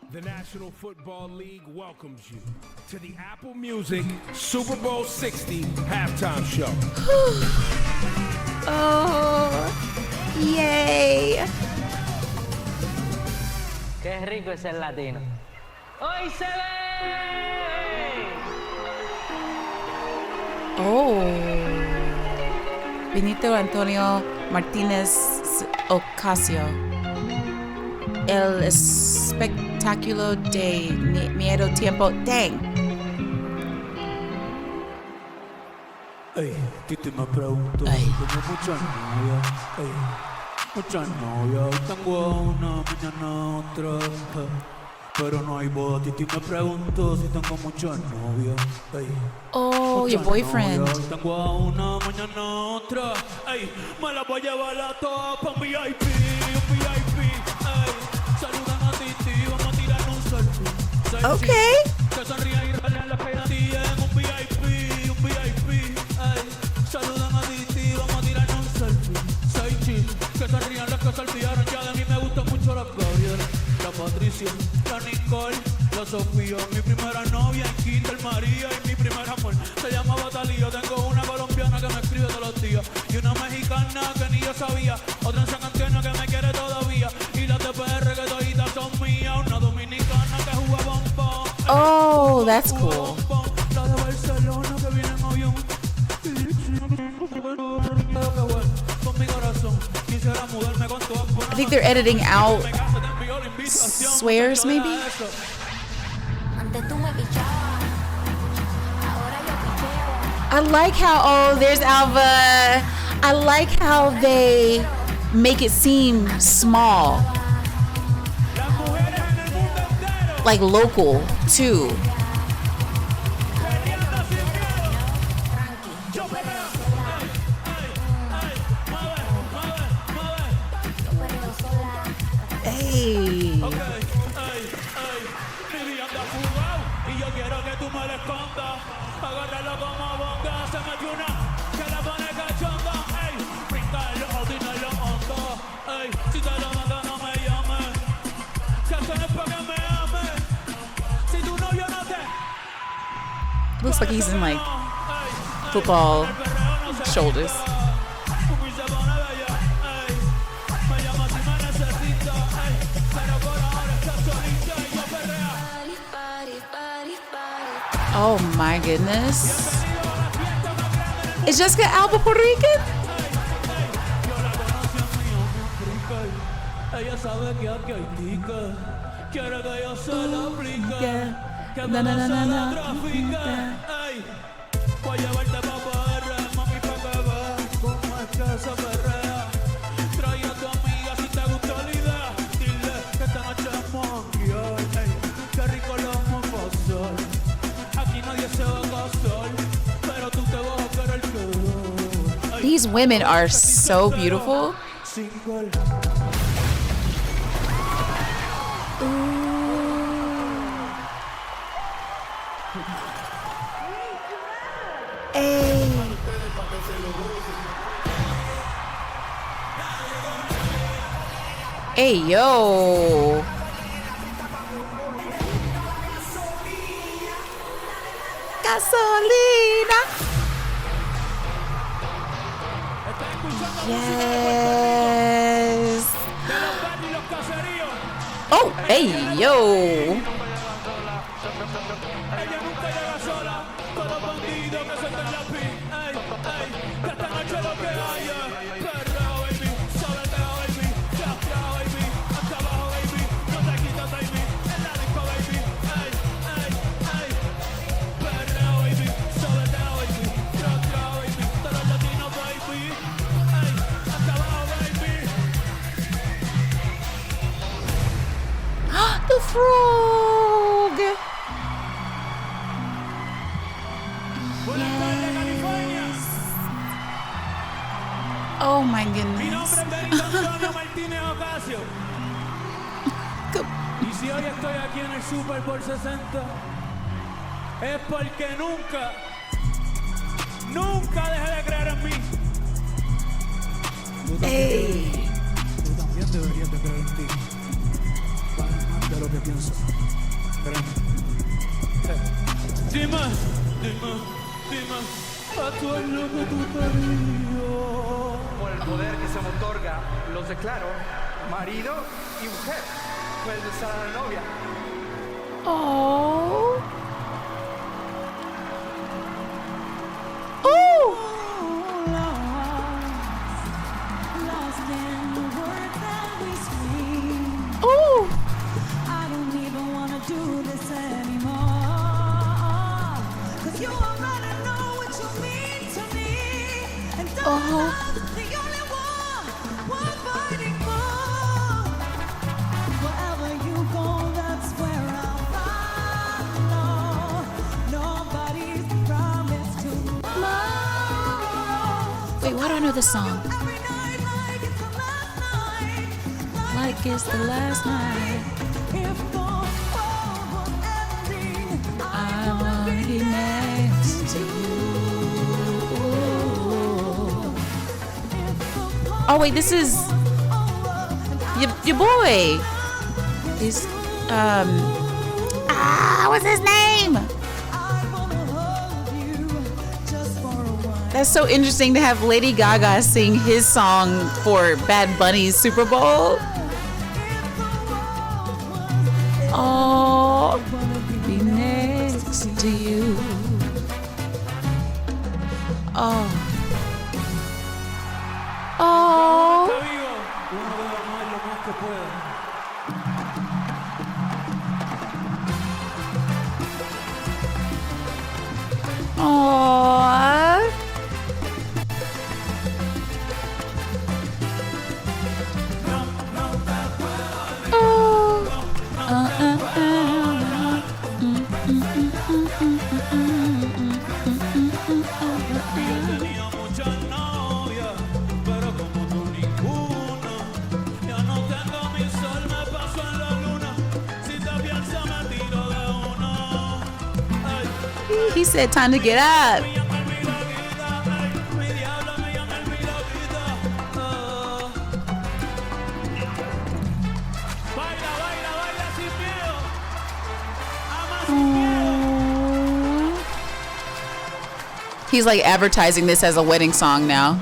The National Football League welcomes you to the Apple Music Super Bowl 60 halftime show. Oh, yay. Qué rico es el latino. ¡Hoy se ve! Oh. Benito Antonio Martínez Ocasio. El espectáculo de miedo tiempo. Dang. Ey, Titi me preguntó, tengo muchas novias, ey, muchas novias, hoy tengo una, mañana otra, pero no hay boda. Titi me preguntó si tengo muchas novias, ey. Oh, your boyfriend. Novias, hoy tengo a una, mañana otra, ey, me la voy a llevar a todas pa' un VIP, ey, saludan a Titi, vamos a tirar un selfie. Okay. Que sonríe y ralean la pegadilla en un VIP, ey, saludan a Titi, vamos a tirar un selfie. Soy chill, que se rían las que se olvidaron ya de mí, me gustan mucho las Gabriela, la Patricia, la Nicole, la Sofía, mi primera novia en Kinder María y mi primer amor se llamaba Talía. Tengo una colombiana que me escribe todos los días y una mexicana que ni yo sabía, otra en San Antonio que me quiere todavía y las de PR que toditas son mías, una dominicana que juega bombón. Oh, that's cool. La de Barcelona que viene en avión. Con mi corazón quisiera mudarme con todas. I think they're editing out swears, maybe? I like how, oh, there's Alva. I like how they make it seem small. Like local, too. Hey. Y yo quiero que tú me la escondas. Agárralo como bonga. Se metió una que la pone cachonda. Ey, brincarlo o tirarlo hondo. Ey, si te lo mando no me llames. Que eso no es para que me ames. Si tu novio no te... Looks like he's in like football shoulders. Oh my goodness. Is Jessica Alba Puerto Rican? Ella sabe que aquí hay tica. Quiere que yo se la aplique. Que me no se la trafique. Ey, voy a llevarte pa' PR, mami, pa' que veas cómo es que se perrea. Trae a tu amiga si te gustó la idea. Dile que esta noche vamos a guiar. Ey, qué rico lo vamos a pasar. Aquí nadie se va a casar, pero tú te vas a querer quedar. These women are so beautiful. Single. Hey. Hey, yo. Gasolina. Yes. Oh, hey, yo. Ella nunca llega sola, con los bandidos que se te la pi. Ey, ey, que esta noche lo que haya. Perreo, baby, sobreteo, baby, fiastreo, baby, hasta abajo, baby, no te quitas, baby, en la disco, baby. Ey, ey, ey, perreo, baby, sobreteo, baby, fiastreo, baby, todos los latinos, baby. Ey, hasta abajo, baby. The frog. Buenas tardes, California. Oh my Mi goodness. nombre es Benito Antonio Martínez Ocasio. Y si hoy estoy aquí en el Super Bowl 60, es porque nunca dejé de creer en mí. Hey. Tú también deberías de creer en ti. Para más de lo lo que pienso. Créeme. Dime, a tú es lo que tú querías. Por el poder que se me otorga, los declaro marido y mujer. Puedes besar a la novia. Oh. Oh. Oh. I don't even wanna do this anymore. 'Cause you already know what you mean to me. And I'm the only one worth fighting for. Wherever you go, that's where I'll follow. Nobody's promised tomorrow. Wait, why do I know this song? Every night like it's the last night. Like it's the last night. If the world was ending, I wanna be next to you. Oh wait, this is your boy. He's what's his name? That's so interesting to have Lady Gaga sing his song for Bad Bunny's Super Bowl. Oh, be next to you. Oh. Oh. Te digo, uno debe amar lo más que pueda. Aww. Tenía muchas novias, pero como tú ninguna. Ya no tengo mi sol, me paso en la luna. Si te piensas me tiro de una. Ay, He said time to get up. me llama el milagrita, ay, mi diablo me llama el milagrita. Baila, baila, baila sin miedo. Ama sin miedo. He's like advertising this as a wedding song now.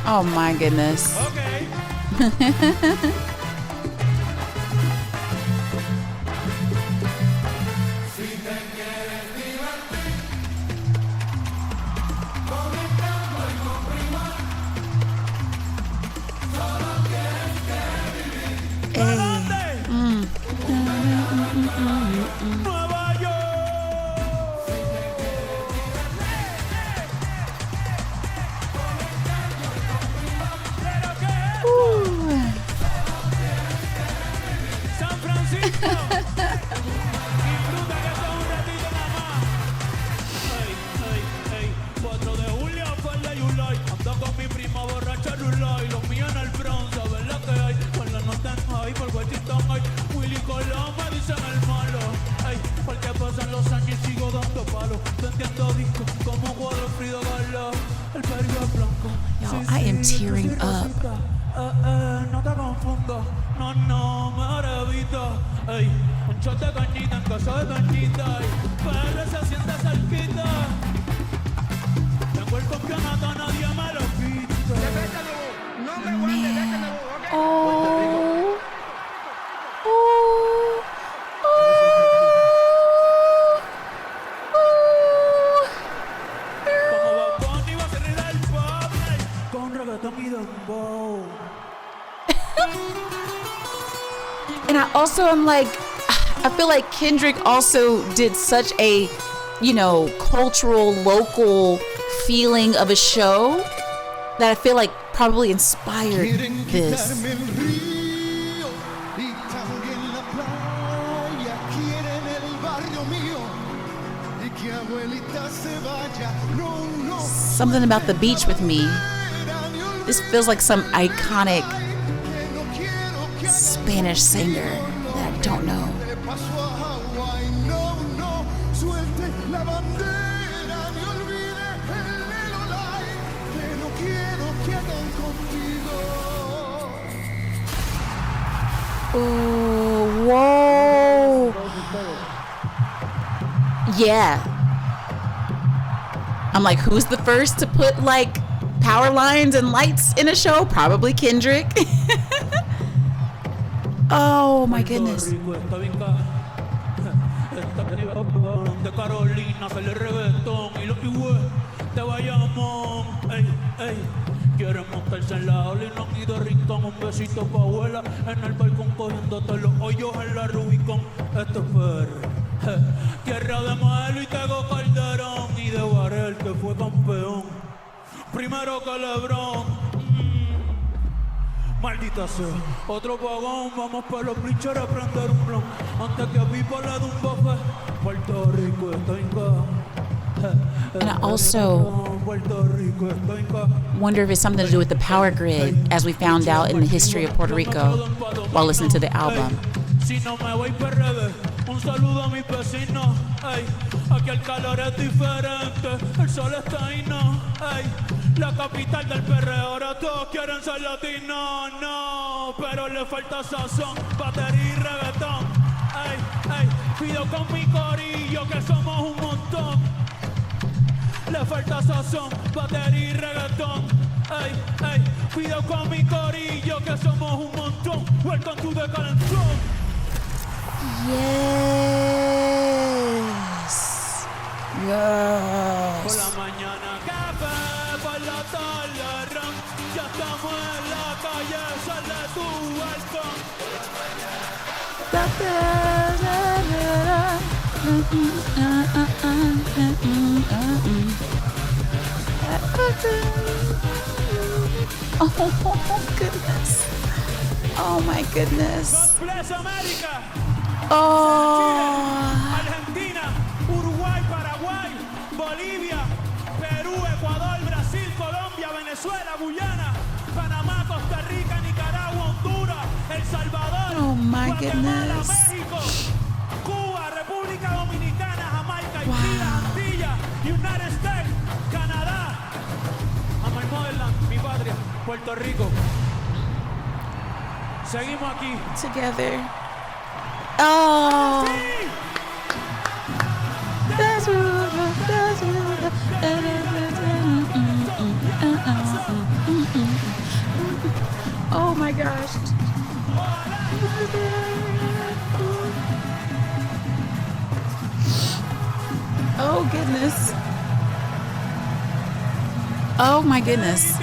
Oh my goodness. Okay. Nueva York. ¿Pero qué es? San Francisco. Disfruta que esto es un ratito nada más. Ey, ey, ey. 4 de julio fue el de July. Ando con mi prima borracha Rulay. Los míos en el Bronx, a ver lo que hay. Con la nota en high, por Washington hay. Willy Colón me dicen el malo. Ey, porque pasan los años y sigo dando palos. Vendiendo discos como cuadro Frida Kahlo. El perro es blanco. Yo, I am tearing up. No te confundo. No, no, me revito. Ey, un shot de cañita en casa de cañita. Ey, PR se siente cerquita. Tengo el campeonato, nadie me lo quita. No me guardes, déjame, ¿ok? Oh. Como Bad Bunny va a cerrar el pop. Ey, con reggaetón y dembow. And I also am like, I feel like Kendrick also did such a, you know, cultural, local feeling of a show that I feel like probably inspired this. Quitarme el río y también la playa, quieren el barrio mío y que abuelita se vaya. No, no. Something about the beach with me. This feels like some iconic Spanish singer that I don't know. Le paso a Hawái, no, no, suelte la bandera, me olvide el Lelolai, que no quiero que hagan contigo. Oh, whoa. Yeah. I'm like, who's the first to put like power lines and lights in a show? Probably Kendrick. Oh my goodness. De Carolina sale el reggaetón y los higües de Bayamón. Ey, ey, quieren montarse en la ola y no quiero rincón. Un besito pa' abuela en el balcón cogiéndote los hoyos en la Rubicon. Esto es PR, tierra de Modelo y Tego Calderón y de Barel que fue campeón. Primero que Lebrón. Maldita sea, otro vagón, vamos pa' los bleachers a prender un blon. Antes que a Pipa le dé un buffet, Puerto Rico está en casa. And I also wonder if it's something to do with the power grid, as we found out in the history of Puerto Rico while listening to the album. Si no me voy PRD, un saludo a mis vecinos. Ey, aquí el calor es diferente, el sol está ahí, no. Ey, la capital del perreo, ahora todos quieren ser latinos, no. Pero le falta sazón, batería y reggaetón. Ey, ey, pido con mi corillo que somos un montón. Le falta sazón, batería y reggaetón. Ey, ey, pido con mi corillo que somos un montón. Welcome to the calentón. Yes. Yes. Por la mañana café, por la tarde ron. Ya estamos en la calle, sale tu balcón. Oh goodness. Oh my goodness. God bless America. Oh. Argentina, Uruguay, Paraguay, Bolivia, Perú, Ecuador, Brasil, Colombia, Venezuela, Guyana, Panamá, Costa Rica, Nicaragua, Honduras, El Salvador, Oh my Guatemala, goodness. México, Cuba, República Dominicana, Jamaica, Haití, las Antillas, United States, Canadá, a my motherland, mi patria, Puerto Rico. Seguimos aquí. Together. Oh. Oh my gosh. Oh goodness. Oh my goodness.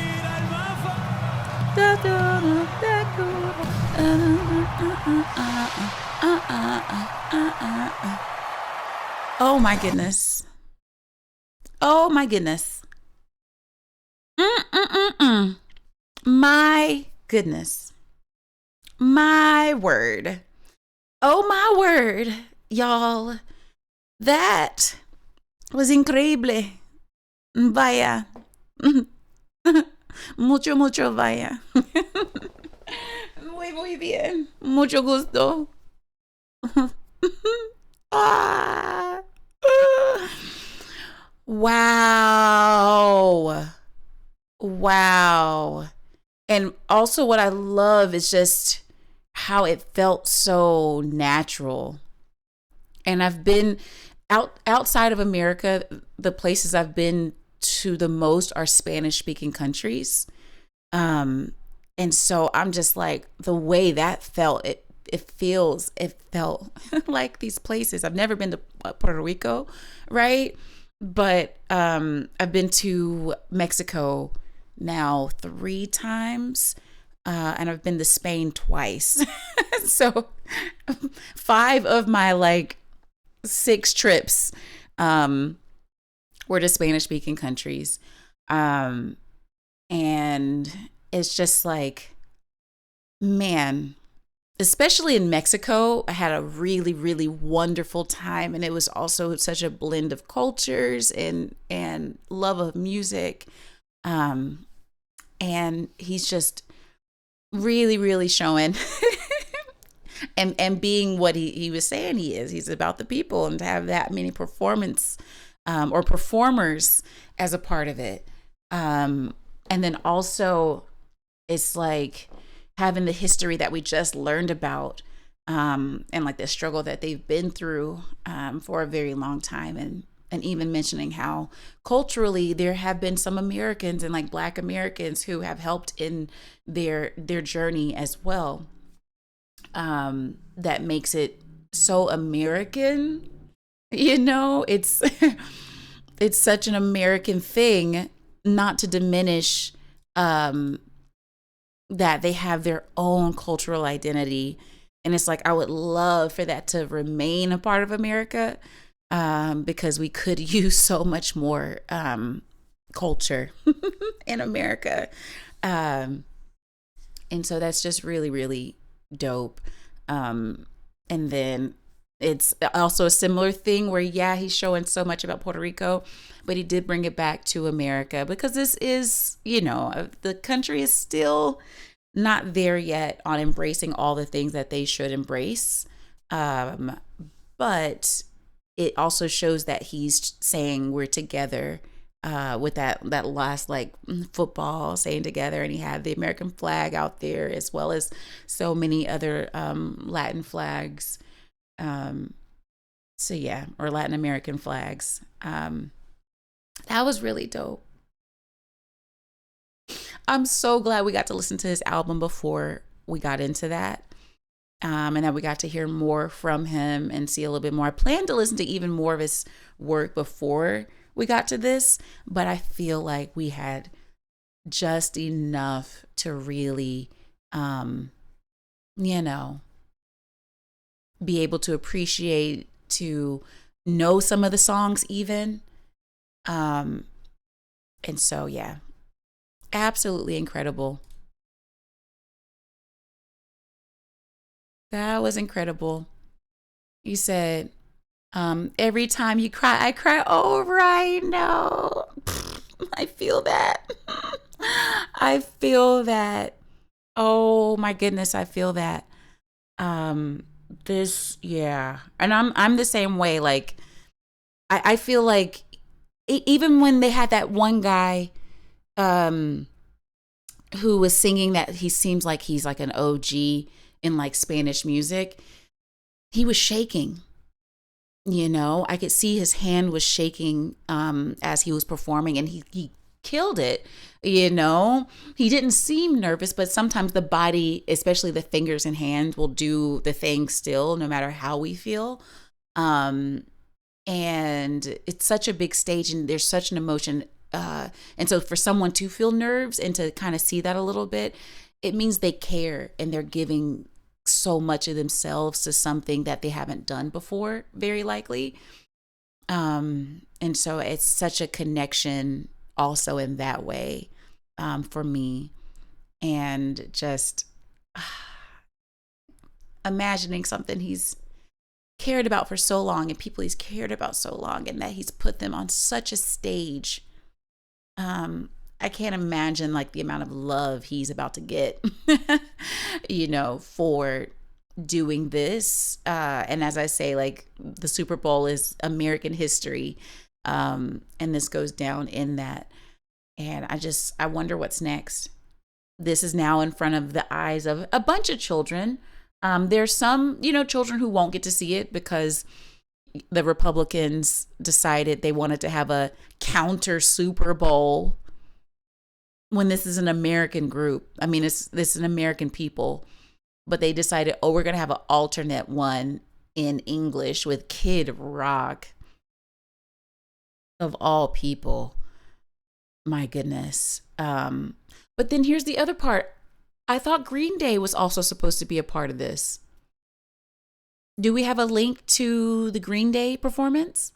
Oh my goodness. Oh my goodness. My goodness. My word. Oh my word, y'all. That was increíble. Vaya. Mucho, mucho vaya. Muy bien. Mucho gusto. Ah. Wow. Wow. And also what I love is just how it felt so natural. And I've been outside of America, the places I've been to the most are Spanish speaking countries. And so I'm just like, the way that felt, it felt like these places. I've never been to Puerto Rico, right? But I've been to Mexico now 3 times, and I've been to Spain twice. So 5 of my like 6 trips were to Spanish speaking countries. And it's just like, man, especially in Mexico, I had a really, really wonderful time. And it was also such a blend of cultures and love of music. And he's just really, really showing and being what he was saying he is. He's about the people, and to have that many performers as a part of it. And then also it's like having the history that we just learned about, and like the struggle that they've been through for a very long time, and even mentioning how culturally there have been some Americans and like Black Americans who have helped in their journey as well. That makes it so American, it's it's such an American thing, not to diminish that they have their own cultural identity. And it's like, I would love for that to remain a part of America, because we could use so much more culture in America. And so that's just really, really dope. And then it's also a similar thing where, he's showing so much about Puerto Rico, but he did bring it back to America, because this is, the country is still not there yet on embracing all the things that they should embrace. But it also shows that he's saying we're together, with that last like football saying together, and he had the American flag out there as well as so many other Latin flags. Or Latin American flags. That was really dope. I'm so glad we got to listen to his album before we got into that. And that we got to hear more from him and see a little bit more. I planned to listen to even more of his work before we got to this, but I feel like we had just enough to really, be able to appreciate, to know some of the songs even. And so, absolutely incredible. That was incredible. You said, every time you cry, I cry over. I know. I feel that. I feel that. Oh my goodness, I feel that. And I'm the same way. Like, I feel like even when they had that one guy, who was singing that he seems like he's like an OG in like Spanish music, he was shaking. I could see his hand was shaking as he was performing, and he killed it. He didn't seem nervous, but sometimes the body, especially the fingers and hands, will do the thing still, no matter how we feel. And it's such a big stage, and there's such an emotion. And so for someone to feel nerves and to kind of see that a little bit, it means they care and they're giving so much of themselves to something that they haven't done before, very likely. And so it's such a connection also in that way, for me. And just imagining something he's cared about for so long, and people he's cared about so long, and that he's put them on such a stage. I can't imagine like the amount of love he's about to get, for doing this. And as I say, like, the Super Bowl is American history. And this goes down in that. And I wonder what's next. This is now in front of the eyes of a bunch of children. There's some, children who won't get to see it because the Republicans decided they wanted to have a counter Super Bowl when this is an American group. I mean, this is an American people, but they decided, we're going to have an alternate one in English with Kid Rock, of all people. My goodness. But then here's the other part. I thought Green Day was also supposed to be a part of this. Do we have a link to the Green Day performance?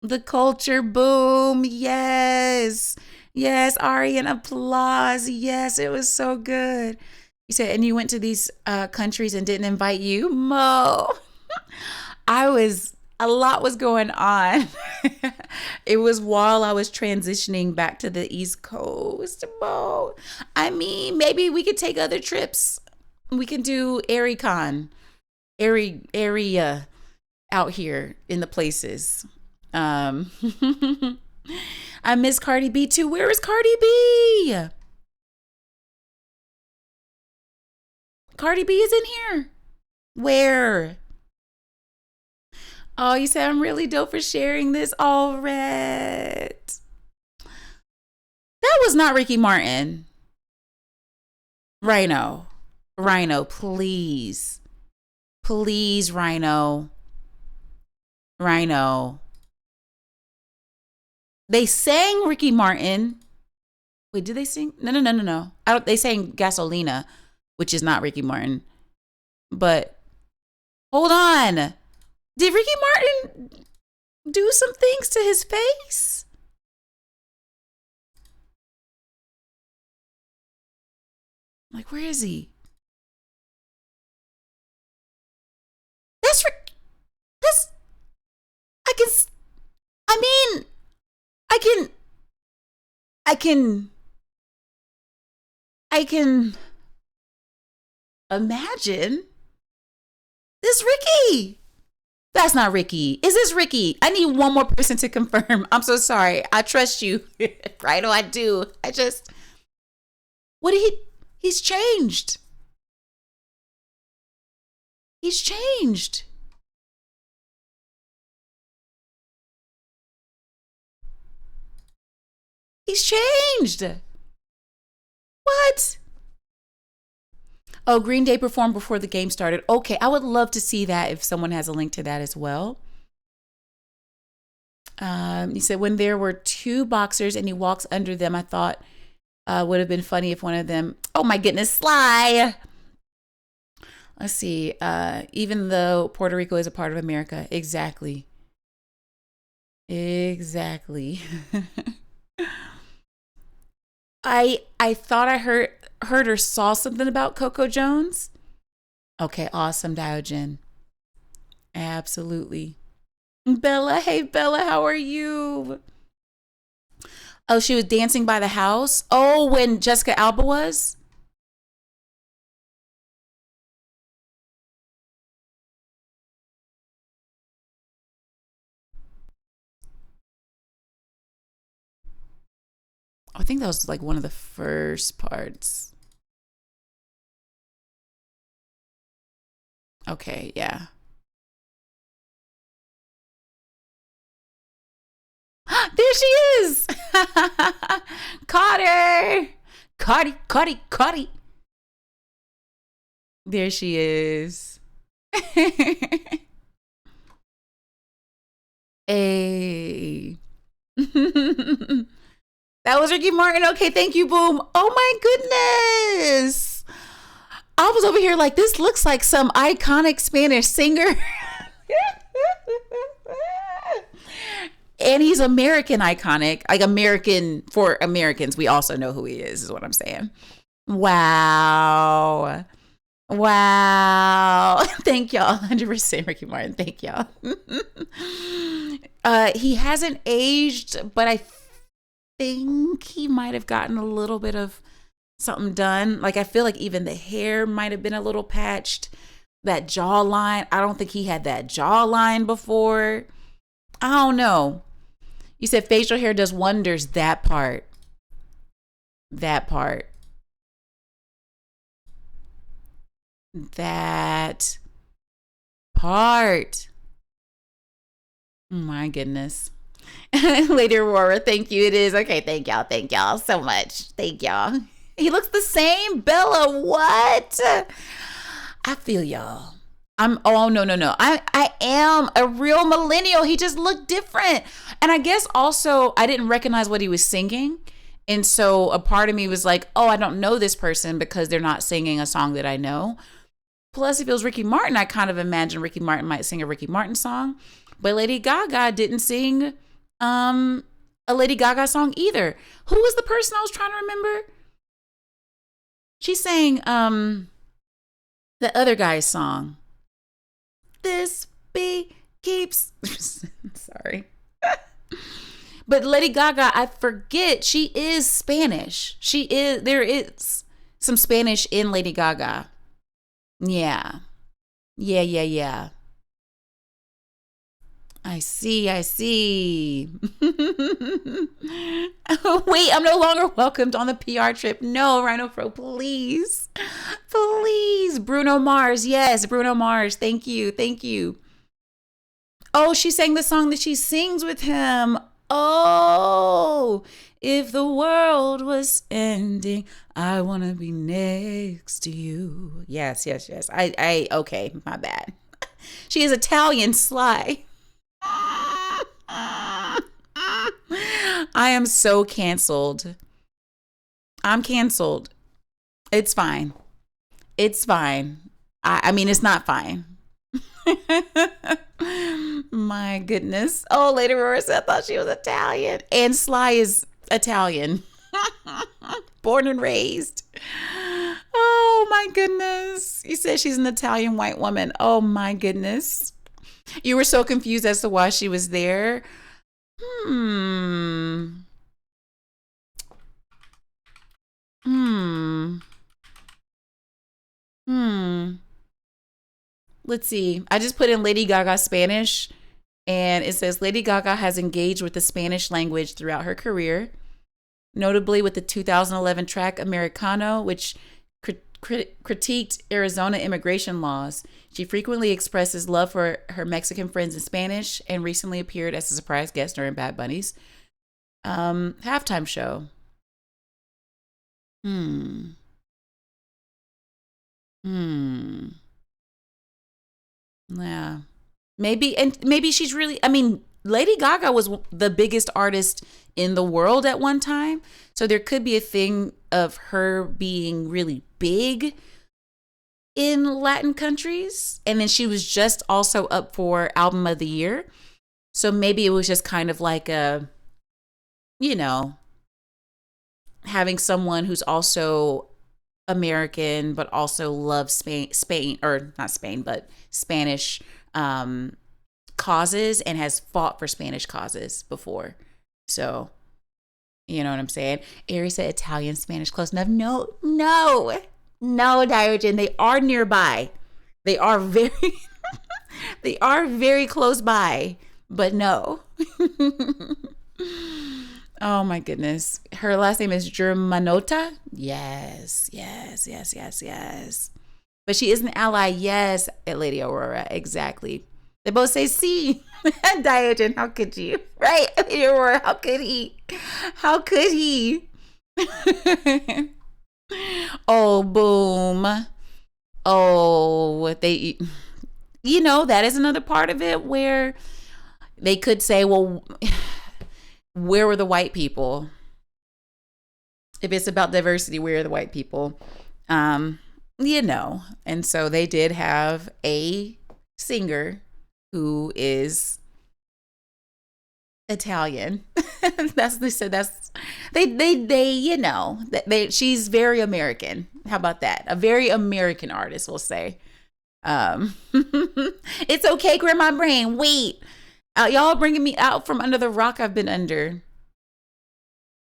The culture boom. Yes. Yes, Ari, and applause. Yes, it was so good. You said, and you went to these countries and didn't invite you? Mo. A lot was going on. It was while I was transitioning back to the East Coast, Mo. I mean, maybe we could take other trips. We can do ArieCon, area out here in the places. I miss Cardi B too. Where is Cardi B? Cardi B is in here. Where? Oh, you said I'm really dope for sharing this. All right. That was not Ricky Martin. Rhino, please. Please, Rhino. They sang Ricky Martin. Wait, did they sing? No. They sang Gasolina, which is not Ricky Martin. But hold on. Did Ricky Martin do some things to his face? Like, where is he? That's I can imagine this Ricky. That's not Ricky. Is this Ricky? I need one more person to confirm. I'm so sorry. I trust you. Right? Oh, I do. He's changed. He's changed. He's changed. What? Oh, Green Day performed before the game started. Okay, I would love to see that if someone has a link to that as well. He said when there were two boxers and he walks under them, I thought would have been funny if one of them, oh my goodness, Sly. Let's see. Even though Puerto Rico is a part of America. Exactly. I thought I heard or saw something about Coco Jones. Okay, awesome, Diogen. Absolutely. Bella, hey Bella, how are you? Oh, she was dancing by the house. Oh, when Jessica Alba was? I think that was like one of the first parts. Okay, yeah. There she is. Caught her. Cardi. There she is. Hey. That was Ricky Martin. Okay, thank you, Boom. Oh my goodness. I was over here like, this looks like some iconic Spanish singer. And he's American iconic, like American for Americans. We also know who he is what I'm saying. Wow. Thank y'all. 100% Ricky Martin. Thank y'all. He hasn't aged, but I think he might have gotten a little bit of something done. Like, I feel like even the hair might have been a little patched. That jawline, I don't think he had that jawline before. I don't know. You said facial hair does wonders. That part. My goodness. Lady Aurora, thank you. It is. Okay, thank y'all so much. Thank y'all. He looks the same. Bella, what? I feel y'all. No. I am a real millennial. He just looked different. And I guess also I didn't recognize what he was singing. And so a part of me was like, oh, I don't know this person because they're not singing a song that I know. Plus, if it was Ricky Martin, I kind of imagine Ricky Martin might sing a Ricky Martin song. But Lady Gaga didn't sing a Lady Gaga song either. Who was the person I was trying to remember? She sang the other guy's song. This bee keeps sorry. But Lady Gaga, I forget, she is Spanish. There is some Spanish in Lady Gaga. Yeah. Yeah. I see. Wait, I'm no longer welcomed on the PR trip. No, Rhino Pro, please. Please. Bruno Mars. Yes, Bruno Mars. Thank you. Oh, she sang the song that she sings with him. Oh, if the world was ending, I want to be next to you. Yes. Okay, my bad. She is Italian, Sly. I am so canceled. I'm canceled. It's fine. I mean, it's not fine. My goodness. Oh, Lady Aurora said I thought she was Italian. And Sly is Italian. Born and raised. Oh my goodness. You said she's an Italian white woman. Oh my goodness. You were so confused as to why she was there. Let's see. I just put in Lady Gaga Spanish, and it says Lady Gaga has engaged with the Spanish language throughout her career, notably with the 2011 track Americano, which critiqued Arizona immigration laws. She frequently expresses love for her Mexican friends in Spanish and recently appeared as a surprise guest during Bad Bunny's halftime show. Yeah. Maybe she's really, I mean, Lady Gaga was the biggest artist in the world at one time. So there could be a thing of her being really big in Latin countries. And then she was just also up for Album of the Year. So maybe it was just kind of like a, having someone who's also American, but also loves Spain, or not Spain, but Spanish causes and has fought for Spanish causes before. So, you know what I'm saying? Ari said Italian, Spanish, close enough. No, Diogen. They are nearby. They are very, they are very close by, but no. Oh my goodness. Her last name is Germanota. Yes. But she is an ally. Yes, at Lady Aurora. Exactly. They both say C. Diogen, how could you? Right? Lady Aurora, how could he? Oh, boom. Oh, that is another part of it where they could say, well, where were the white people? If it's about diversity, where are the white people? And so they did have a singer who is Italian. She's very American. How about that? A very American artist, we'll say. It's okay, Grandma Brain. Wait. Y'all bringing me out from under the rock I've been under.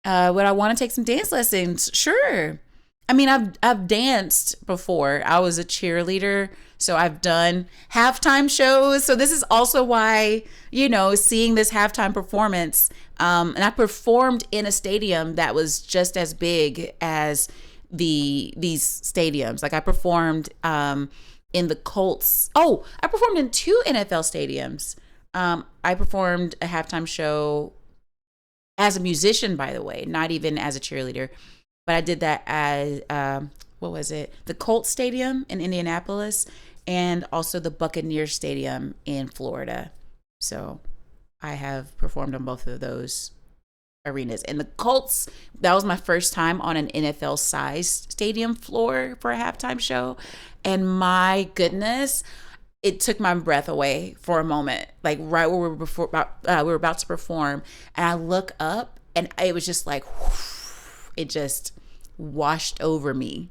Would I want to take some dance lessons? Sure. I mean, I've danced before. I was a cheerleader, so I've done halftime shows. So this is also why, seeing this halftime performance, and I performed in a stadium that was just as big as these stadiums. Like I performed in the Colts. Oh, I performed in 2 NFL stadiums. I performed a halftime show as a musician, by the way, not even as a cheerleader, but I did that as, the Colts Stadium in Indianapolis and also the Buccaneers Stadium in Florida. So I have performed on both of those arenas. And the Colts, that was my first time on an NFL-sized stadium floor for a halftime show. And my goodness, it took my breath away for a moment, like right where we were about to perform. And I look up and it was just like, it just washed over me.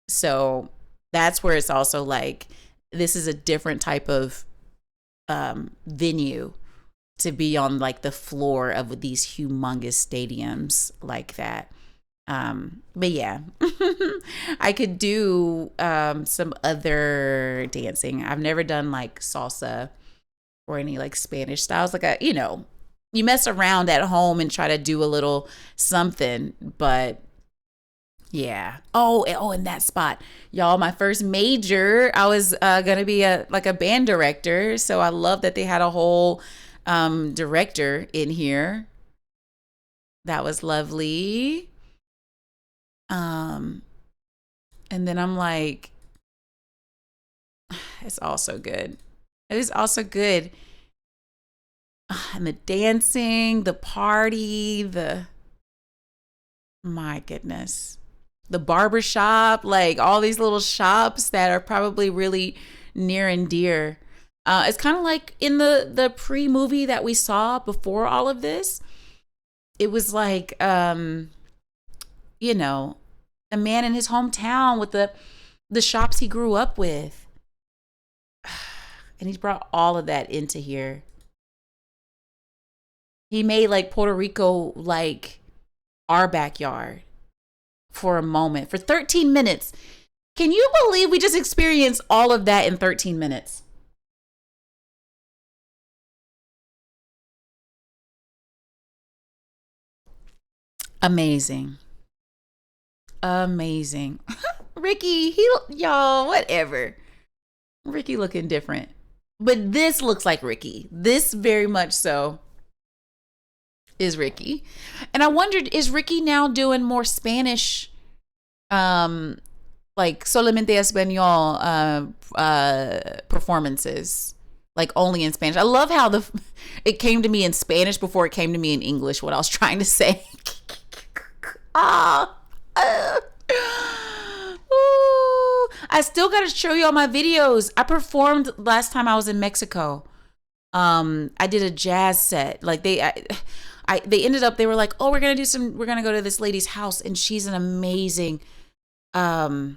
So that's where it's also like, this is a different type of venue to be on, like the floor of these humongous stadiums like that. But yeah, I could do some other dancing. I've never done like salsa or any like Spanish styles. Like you mess around at home and try to do a little something, but yeah. Oh, in that spot, y'all, my first major, I was gonna be a band director. So I love that they had a whole director in here. That was lovely. And then I'm like, it's also good. It is also good. And the dancing, the party, my goodness. The barbershop, like all these little shops that are probably really near and dear. It's kind of like in the pre-movie that we saw before all of this. It was like, a man in his hometown with the shops he grew up with. And he's brought all of that into here. He made like Puerto Rico like our backyard for a moment, for 13 minutes. Can you believe we just experienced all of that in 13 minutes? Amazing. Ricky, y'all, whatever. Ricky looking different. But this looks like Ricky. This very much so is Ricky. And I wondered, is Ricky now doing more Spanish, like solamente español performances, like only in Spanish? I love how it came to me in Spanish before it came to me in English, what I was trying to say. I still got to show you all my videos. I performed last time I was in Mexico. I did a jazz set. Like they ended up, they were like, oh, we're going to go to this lady's house, and she's an amazing, like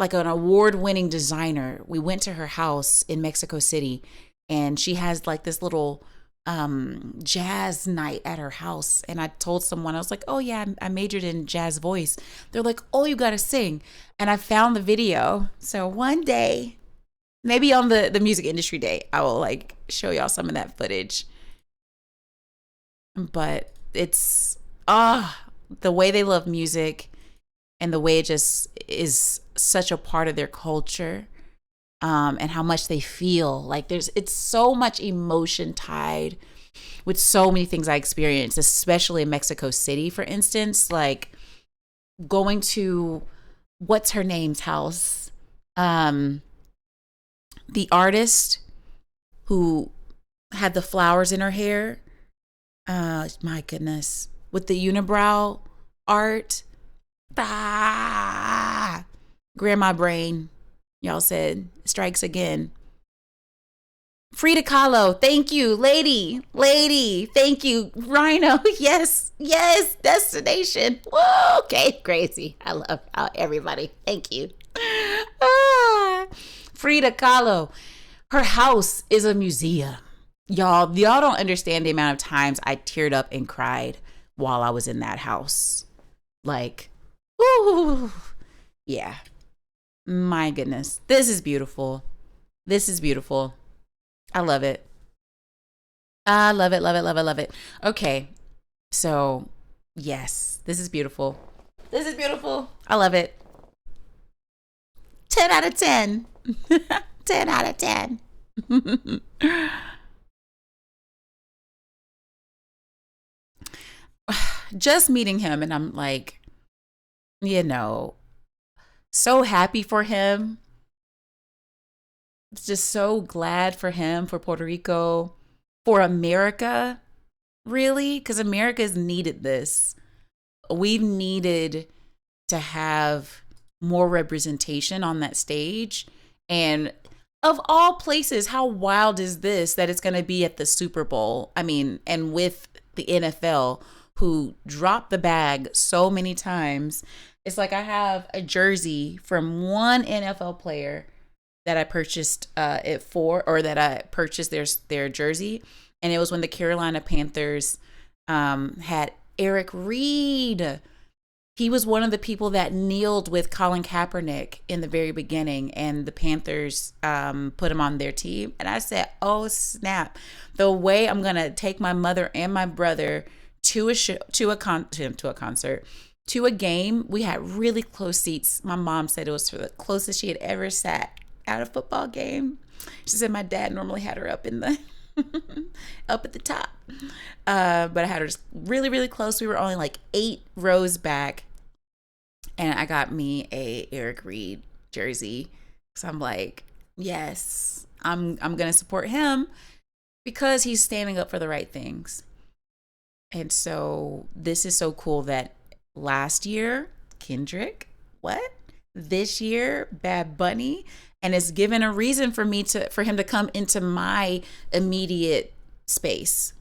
an award-winning designer. We went to her house in Mexico City, and she has like this little jazz night at her house. And I told someone, I was like, oh yeah, I majored in jazz voice. They're like, oh, you got to sing. And I found the video. So one day, maybe on the music industry day, I will like show y'all some of that footage. But it's the way they love music and the way it just is such a part of their culture, and how much they feel. Like it's so much emotion tied with so many things I experienced, especially in Mexico City, for instance, like going to what's her name's house, the artist who had the flowers in her hair. My goodness, with the unibrow art. Grandma brain, y'all said, strikes again. Frida Kahlo, thank you. Lady, thank you. Rhino, yes, destination. Whoa, okay, crazy. I love everybody. Thank you. Frida Kahlo, her house is a museum. Y'all don't understand the amount of times I teared up and cried while I was in that house. Like, ooh, yeah. My goodness. This is beautiful. I love it. I love it. Okay. So, yes, this is beautiful. I love it. 10 out of 10. 10 out of 10. Just meeting him, and I'm like, so happy for him. Just so glad for him, for Puerto Rico, for America, really, because America's needed this. We've needed to have more representation on that stage. And of all places, how wild is this that it's going to be at the Super Bowl? I mean, and with the NFL, who dropped the bag so many times. It's like I have a jersey from one NFL player that I purchased it for, or that I purchased their jersey. And it was when the Carolina Panthers had Eric Reed he was one of the people that kneeled with Colin Kaepernick in the very beginning, and the Panthers put him on their team. And I said, oh snap, the way I'm gonna take my mother and my brother to a concert, to a game. We had really close seats. My mom said it was for the closest she had ever sat at a football game. She said my dad normally had her up in the up at the top, but I had her just really, really close. We were only like 8 rows back, and I got me a Eric Reed jersey. So I'm like, yes, I'm gonna support him because he's standing up for the right things. And so this is so cool that last year Kendrick, what? This year Bad Bunny, and it's given a reason for him to come into my immediate space,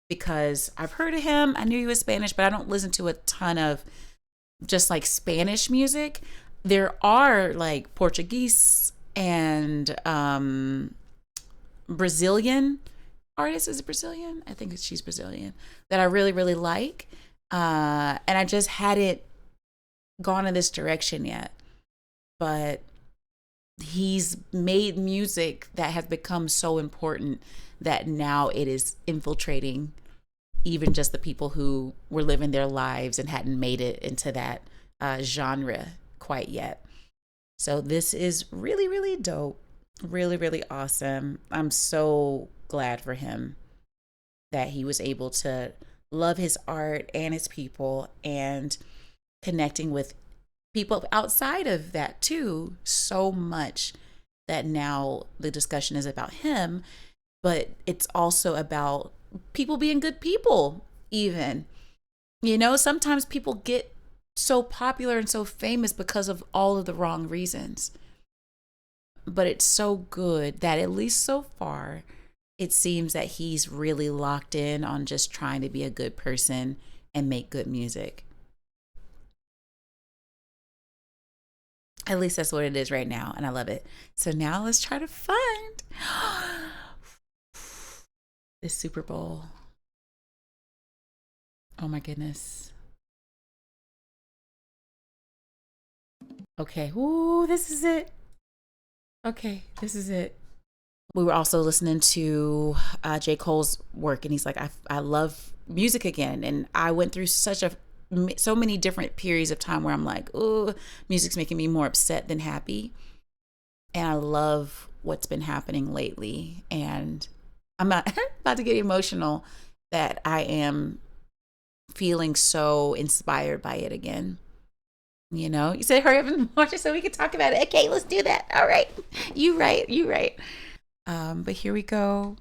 because I've heard of him. I knew he was Spanish, but I don't listen to a ton of just like Spanish music. There are like Portuguese and Brazilian artists. Is it Brazilian? I think she's Brazilian, that I really, really like. And I just hadn't gone in this direction yet. But he's made music that has become so important that now it is infiltrating even just the people who were living their lives and hadn't made it into that genre quite yet. So this is really, really dope. Really, really awesome. I'm so glad for him that he was able to love his art and his people, and connecting with people outside of that too so much, that now the discussion is about him, but it's also about people being good people. Even, you know, sometimes people get so popular and so famous because of all of the wrong reasons, but it's so good that at least so far it seems that he's really locked in on just trying to be a good person and make good music. At least that's what it is right now, and I love it. So now let's try to find this Super Bowl. Oh my goodness. Okay. Ooh, this is it. Okay, this is it. We were also listening to J. Cole's work, and he's like, I love music again. And I went through so many different periods of time where I'm like, oh, music's making me more upset than happy. And I love what's been happening lately. And I'm not about to get emotional that I am feeling so inspired by it again. You know, you said hurry up and watch it so we can talk about it. Okay, let's do that. All right. You right. But here we go.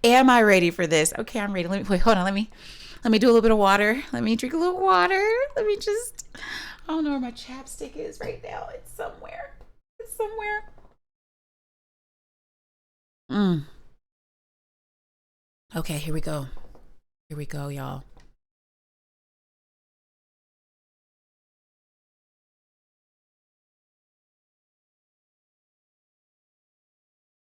Am I ready for this? Okay, I'm ready. Wait, hold on. Let me do a little bit of water. Let me drink a little water. I don't know where my chapstick is right now. It's somewhere. Okay, here we go, y'all.